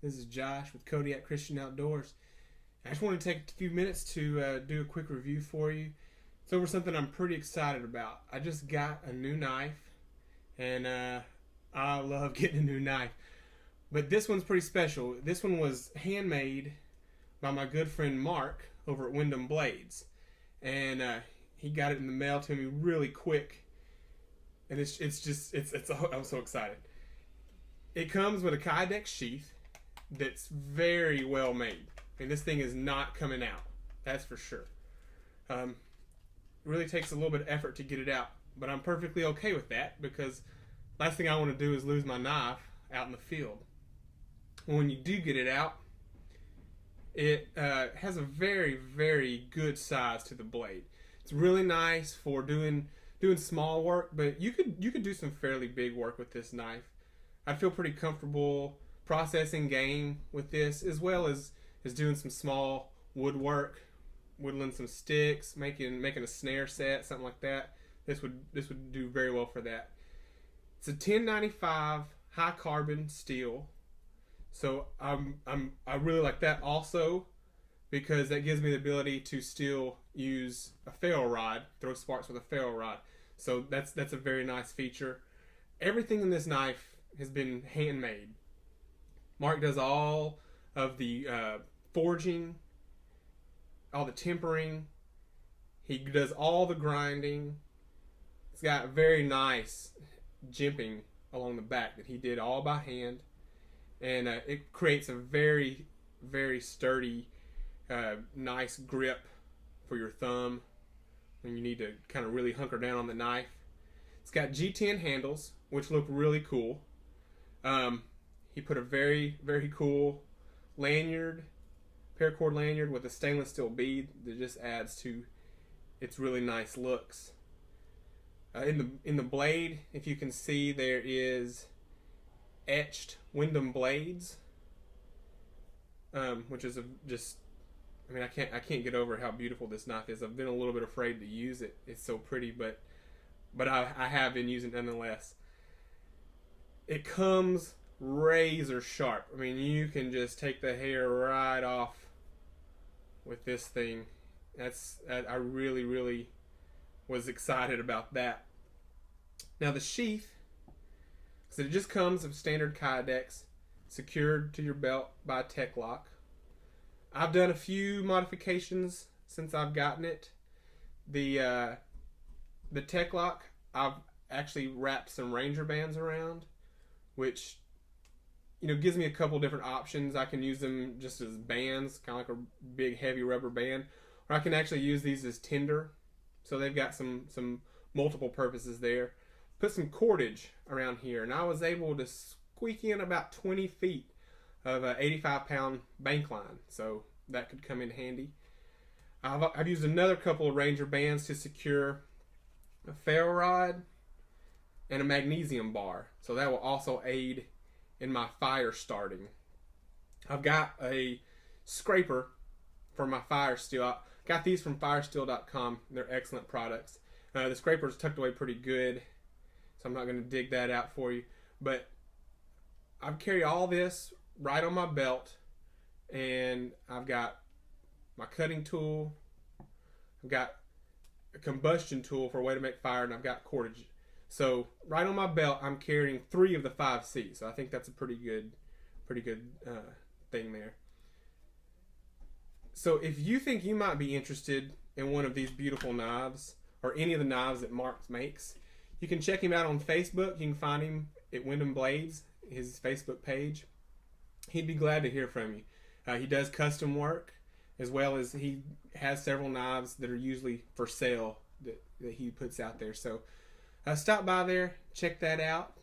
This is Josh with Kodiak Christian Outdoors. I just want to take a few minutes to do a quick review for you. It's over something I'm pretty excited about. I just got a new knife, and I love getting a new knife. But this one's pretty special. This one was handmade by my good friend Mark over at Windham Blades, and he got it in the mail to me really quick. And I'm so excited. It comes with a Kodiak sheath that's very well made. I mean, this thing is not coming out, that's for sure. It really takes a little bit of effort to get it out, but I'm perfectly okay with that because last thing I want to do is lose my knife out in the field. When you do get it out, it has a very, very good size to the blade. It's really nice for doing small work, but you could do some fairly big work with this knife. I feel pretty comfortable processing game with this, as well as doing some small woodwork, whittling some sticks, making a snare set, something like that. This would do very well for that. It's a 1095 high carbon steel, so I really like that also because that gives me the ability to still use a ferro rod, throw sparks with a ferro rod. So that's a very nice feature. Everything in this knife has been handmade. Mark does all of the forging, all the tempering. He does all the grinding. It's got very nice jimping along the back that he did all by hand, and it creates a very, very sturdy, nice grip for your thumb when you need to kind of really hunker down on the knife. It's got G10 handles, which look really cool. He put a very, very cool lanyard, paracord lanyard with a stainless steel bead that just adds to its really nice looks. In the blade, if you can see, there is etched Windham Blades, which is I mean, I can't get over how beautiful this knife is. I've been a little bit afraid to use it. It's so pretty, but I have been using it nonetheless. It comes razor sharp. I mean, you can just take the hair right off with this thing. I really, really was excited about that. Now the sheath, so it just comes with standard Kydex, secured to your belt by a tech lock. I've done a few modifications since I've gotten it. The tech lock, I've actually wrapped some Ranger bands around, which gives me a couple different options. I can use them just as bands, kind of like a big heavy rubber band, or I can actually use these as tinder. So they've got some multiple purposes there. Put some cordage around here, and I was able to squeak in about 20 feet of an 85-pound bank line, so that could come in handy. I've used another couple of Ranger bands to secure a ferro rod and a magnesium bar, so that will also aid in my fire starting. I've got a scraper for my fire steel. I got these from firesteel.com. They're excellent products. The scraper is tucked away pretty good, so I'm not going to dig that out for you, but I carry all this right on my belt, and I've got my cutting tool, I've got a combustion tool for a way to make fire, and I've got cordage. So right on my belt, I'm carrying 3 of the 5 C's. So I think that's a pretty good thing there. So if you think you might be interested in one of these beautiful knives, or any of the knives that Mark makes, you can check him out on Facebook. You can find him at Windham Blades, his Facebook page. He'd be glad to hear from you. He does custom work, as well as he has several knives that are usually for sale that he puts out there. So stop by there, check that out.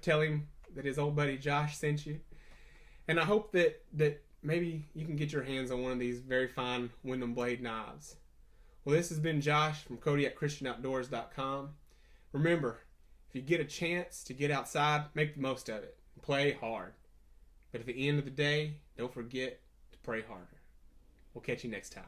Tell him that his old buddy Josh sent you. And I hope that maybe you can get your hands on one of these very fine Windham Blade knives. Well, this has been Josh from KodiakChristianOutdoors.com. Remember, if you get a chance to get outside, make the most of it. Play hard. But at the end of the day, don't forget to pray harder. We'll catch you next time.